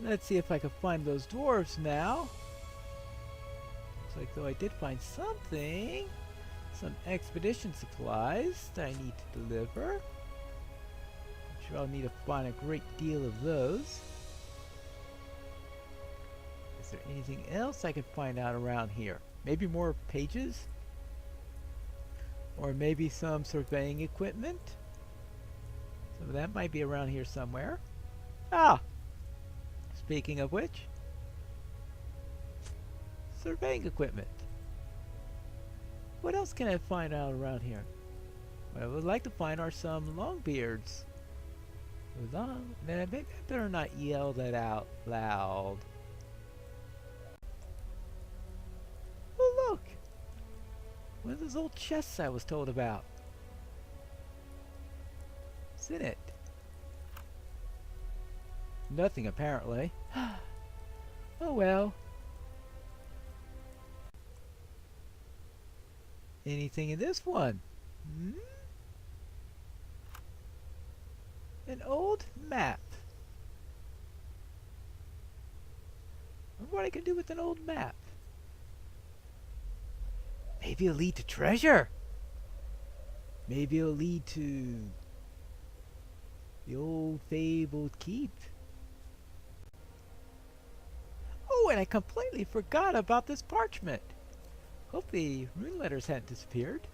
Let's see if I can find those dwarves now. Looks like though I did find something. Some expedition supplies that I need to deliver. I'm sure I'll need to find a great deal of those. Is there anything else I can find out around here? Maybe more pages? Or maybe some surveying equipment? So that might be around here somewhere. Ah! Speaking of which, surveying equipment. What else can I find out around here? What I would like to find are some longbeards. Man, I better not yell that out loud. Oh look! One of those old chests I was told about. What's in it? Nothing, apparently. Oh well. Anything in this one? Hmm? An old map. I wonder what I can do with an old map. Maybe it'll lead to treasure. Maybe it'll lead to the old fabled keep. Oh, and I completely forgot about this parchment. Hope the rune letters hadn't disappeared.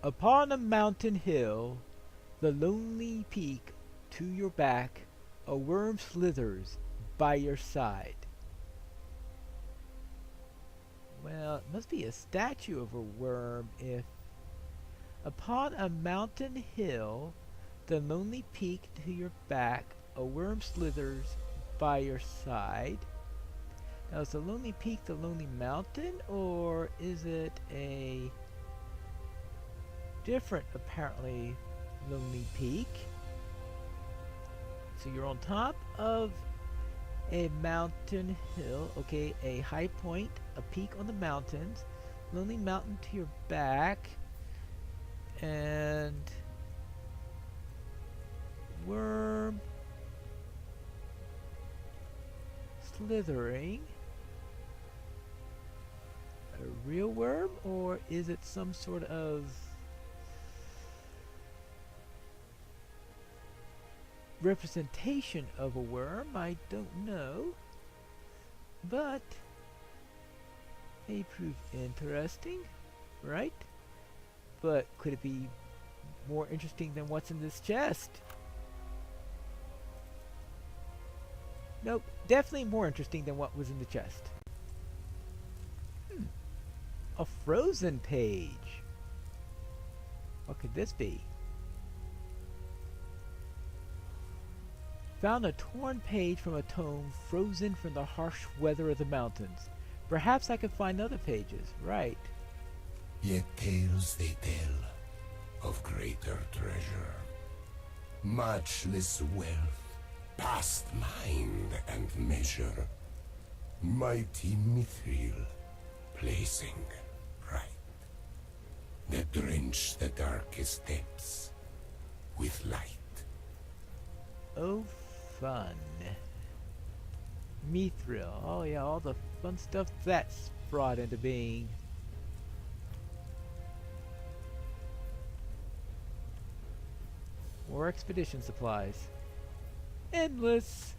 Upon a mountain hill, the lonely peak to your back, a worm slithers by your side. Well, it must be a statue of a worm if... Upon a mountain hill, the lonely peak to your back, a worm slithers by your side. Now, is the lonely peak the lonely mountain, or is it a different, apparently, lonely peak? So you're on top of a mountain hill, okay, a high point, a peak on the mountains, lonely mountain to your back, and worm slithering. A real worm, or is it some sort of representation of a worm? I don't know, but may prove interesting, right? But could it be more interesting than what's in this chest? Nope, definitely more interesting than what was in the chest. A frozen page. What could this be? Found a torn page from a tome frozen from the harsh weather of the mountains. Perhaps I could find other pages, right? Yet tales they tell of greater treasure, matchless wealth, past mind and measure, mighty mithril, placing right, that drench the darkest depths with light. Oh, fun. Mithril. Oh yeah, all the fun stuff that's brought into being. More expedition supplies. Endless.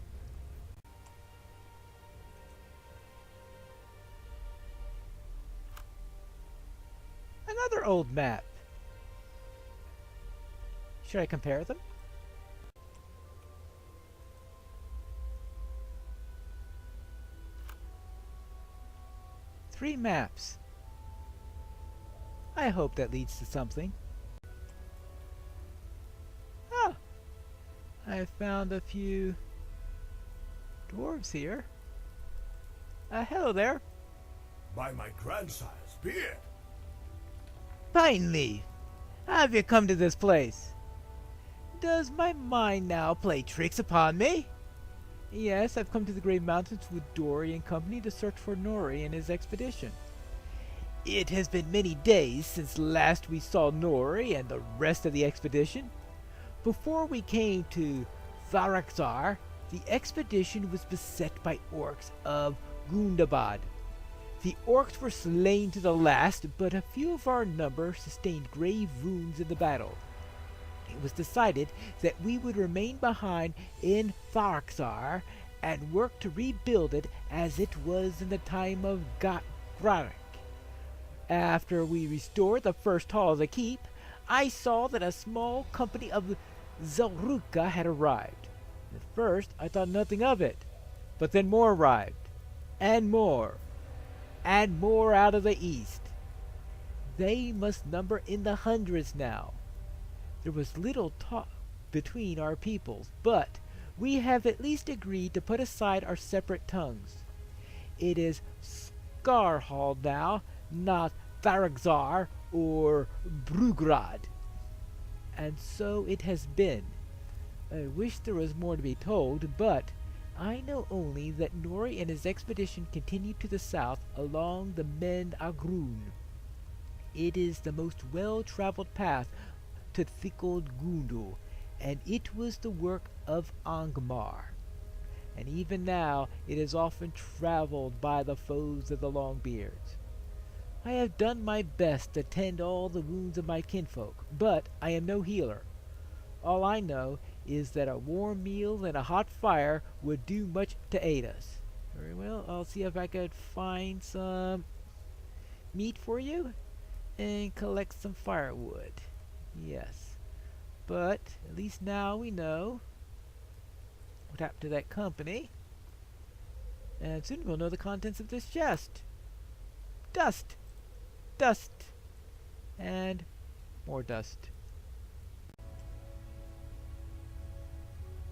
Another old map. Should I compare them? Three maps. I hope that leads to something. Ah! I found a few dwarves here. Hello there. By my grandsire's beard. Pineleaf, how have you come to this place? Does my mind now play tricks upon me? Yes, I've come to the Great Mountains with Dory and company to search for Nori and his expedition. It has been many days since last we saw Nori and the rest of the expedition. Before we came to Tharaxar, The expedition was beset by orcs of Gundabad. The orcs were slain to the last, but a few of our number sustained grave wounds in the battle. It was decided that we would remain behind in Tharxar and work to rebuild it as it was in the time of Grarik. After we restored the first hall of the keep, I saw that a small company of Zelruka had arrived. At first, I thought nothing of it, but then more arrived, and more out of the east. They must number in the hundreds now. There was little talk between our peoples, but we have at least agreed to put aside our separate tongues. It is Skarhald now, not Tharagzar or Brugrad. And so it has been. I wish there was more to be told, but I know only that Nori and his expedition continued to the south along the Mend Agrun. It is the most well-traveled path to Thickled Gundu, and it was the work of Angmar. And even now it is often traveled by the foes of the Longbeards. I have done my best to tend all the wounds of my kinfolk, but I am no healer. All I know is that a warm meal and a hot fire would do much to aid us. Very well, I'll see if I could find some meat for you and collect some firewood. Yes, but at least now we know what happened to that company, and soon we'll know the contents of this chest. Dust, dust, and more dust.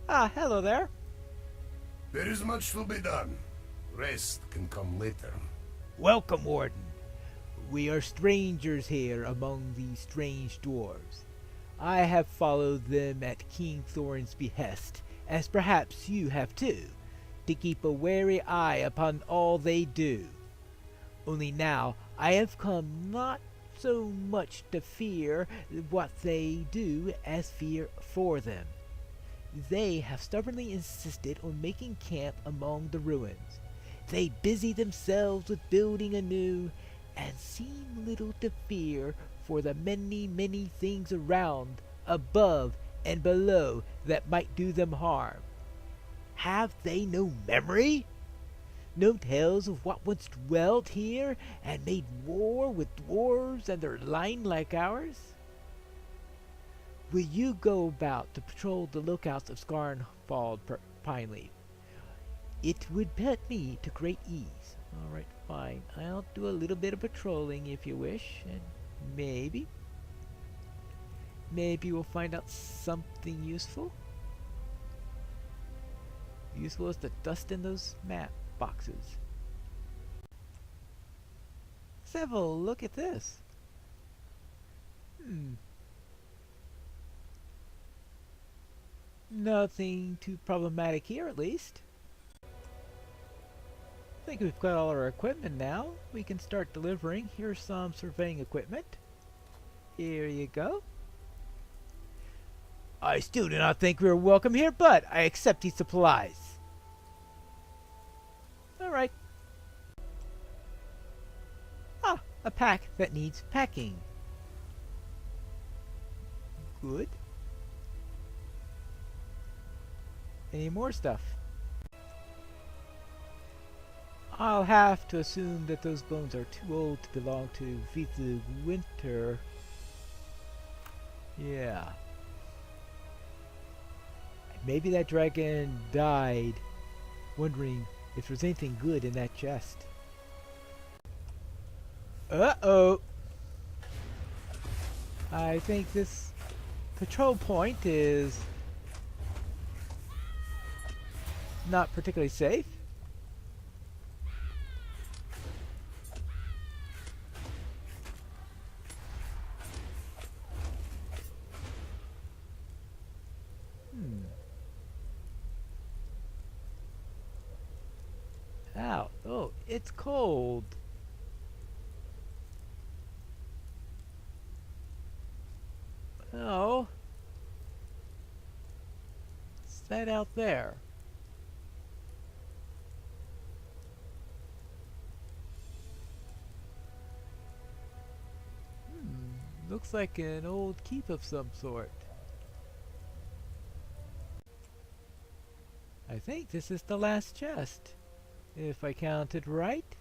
Ah, hello there. There is much to be done. Rest can come later. Welcome, Warden. We are strangers here among these strange dwarves. I have followed them at King Thorin's behest, as perhaps you have too, to keep a wary eye upon all they do. Only now I have come not so much to fear what they do as fear for them. They have stubbornly insisted on making camp among the ruins. They busy themselves with building anew, and seem little to fear for the many, many things around, above, and below that might do them harm. Have they no memory? No tales of what once dwelt here and made war with dwarves and their line like ours? Will you go about to patrol the lookouts of Skarnfald Pineleaf? It would put me to great ease. All right, fine. I'll do a little bit of patrolling if you wish, and maybe we'll find out something useful. Useful as the dust in those map boxes. Let's have a look at this. Nothing too problematic here, at least. I think we've got all our equipment now. We can start delivering. Here's some surveying equipment. Here you go. I still do not think we are welcome here, but I accept these supplies. Alright. Ah, a pack that needs packing. Good. Any more stuff? I'll have to assume that those bones are too old to belong to Vita Winter. Yeah. Maybe that dragon died wondering if there's anything good in that chest. Uh-oh. I think this patrol point is not particularly safe. Ow. Oh, it's cold. Oh. What's that out there? looks like an old keep of some sort. I think this is the last chest, if I counted right.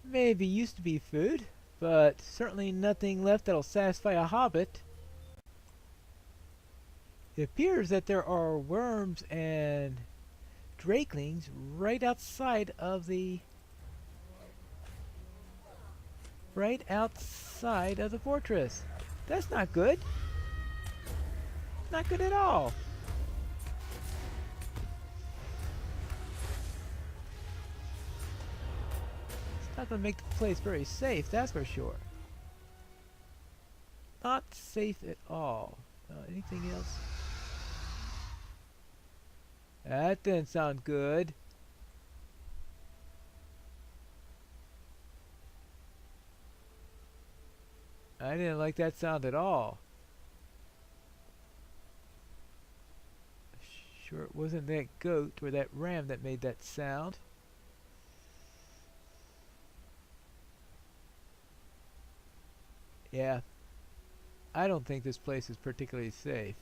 Maybe used to be food, but certainly nothing left that'll satisfy a hobbit. It appears that there are worms and drakelings right outside of the fortress. That's not good. Not good at all. It's not gonna make the place very safe, that's for sure. Not safe at all. Anything else? That didn't sound good. I didn't like that sound at all. Sure it wasn't that goat or that ram that made that sound. Yeah, I don't think this place is particularly safe.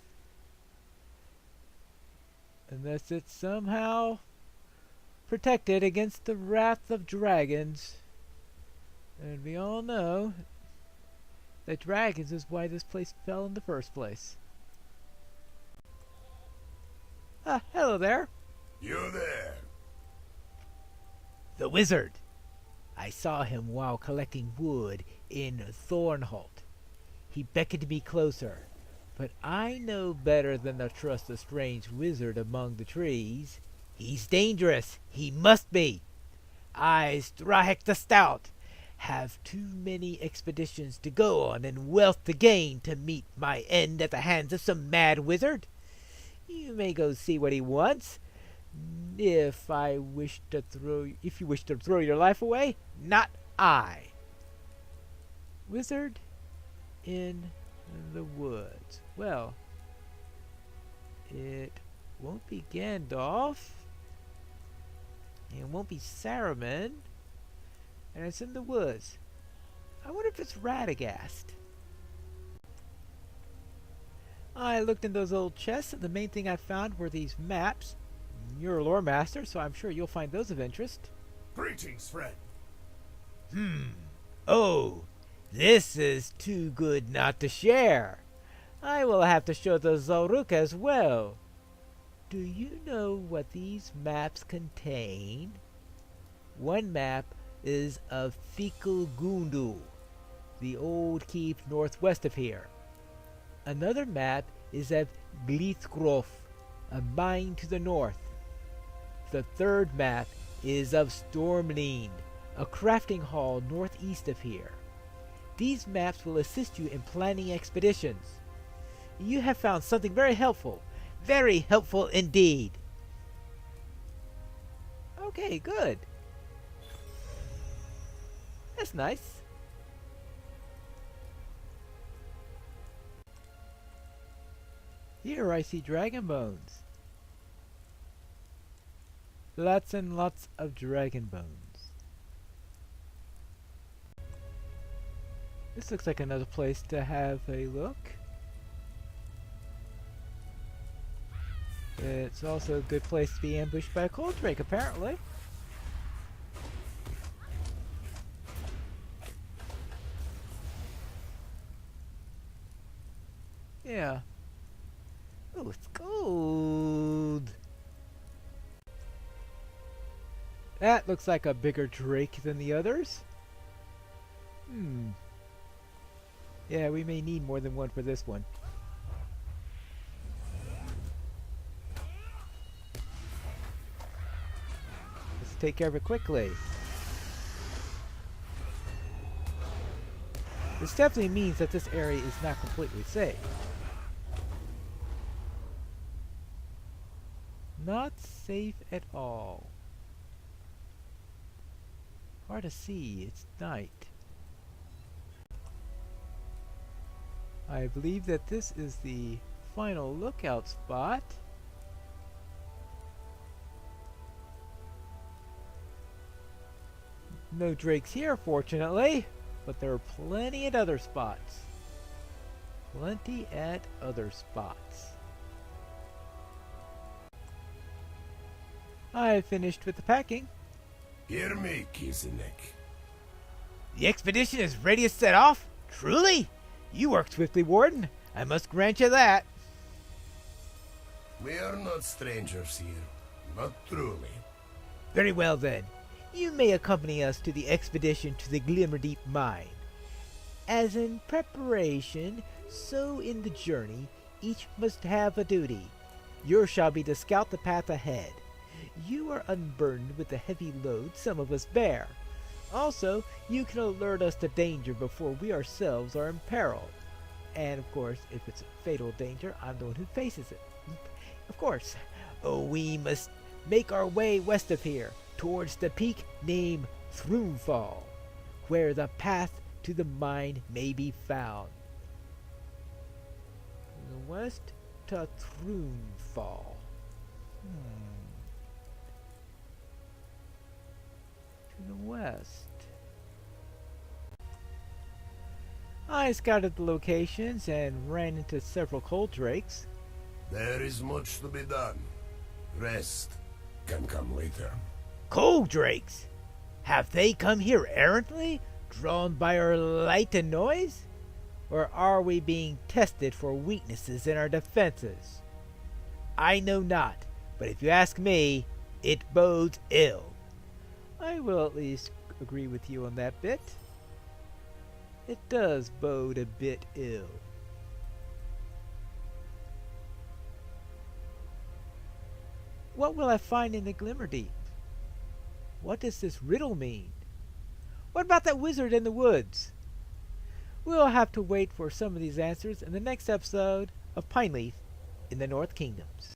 Unless it's somehow protected against the wrath of dragons. And we all know that dragons is why this place fell in the first place. Ah, hello there. You there? The wizard. I saw him while collecting wood in Thornholt. He beckoned me closer, but I know better than to trust a strange wizard among the trees. He's dangerous. He must be. I, Strahek the Stout, have too many expeditions to go on and wealth to gain to meet my end at the hands of some mad wizard. You may go see what he wants. If you wish to throw your life away, not I. Wizard in the woods. Well, it won't be Gandalf. It won't be Saruman. And it's in the woods. I wonder if it's Radagast. I looked in those old chests, and the main thing I found were these maps. You're a lore master, so I'm sure you'll find those of interest. Greetings, friend. Oh, this is too good not to share. I will have to show the Zoruk as well. Do you know what these maps contain? One map is of Fikul Gundu, the old keep northwest of here. Another map is of Glithgrof, a mine to the north. The third map is of Stormlean, a crafting hall northeast of here. These maps will assist you in planning expeditions. You have found something very helpful indeed. Okay, good. That's nice. Here I see dragon bones. Lots and lots of dragon bones. This looks like another place to have a look. It's also a good place to be ambushed by a cold drake, apparently. Yeah. Oh, it's gold. That looks like a bigger drake than the others. Yeah, we may need more than one for this one. Let's take care of it quickly. This definitely means that this area is not completely safe. Not safe at all. Hard to see, it's night. I believe that this is the final lookout spot. No drakes here, fortunately. but there are plenty at other spots. Plenty at other spots. I have finished with the packing. Hear me, Kizinek. The expedition is ready to set off? Truly? You work swiftly, Warden. I must grant you that. We are not strangers here. Not truly. Very well then. You may accompany us to the expedition to the Glimmerdeep mine. As in preparation, so in the journey, each must have a duty. Yours shall be to scout the path ahead. You are unburdened with the heavy load some of us bear. Also, you can alert us to danger before we ourselves are imperiled. And of course, if it's a fatal danger, I'm the one who faces it. Of course. Oh, we must make our way west of here, towards the peak named Throomfall, where the path to the mine may be found. The west to Throomfall. To the west. I scouted the locations and ran into several coal drakes. There is much to be done. Rest can come later. Coal drakes? Have they come here errantly, drawn by our light and noise? Or are we being tested for weaknesses in our defenses? I know not, but if you ask me, it bodes ill. I will at least agree with you on that bit. It does bode a bit ill. What will I find in the Glimmerdeep? What does this riddle mean? What about that wizard in the woods? We'll have to wait for some of these answers in the next episode of Pineleaf in the North Kingdoms.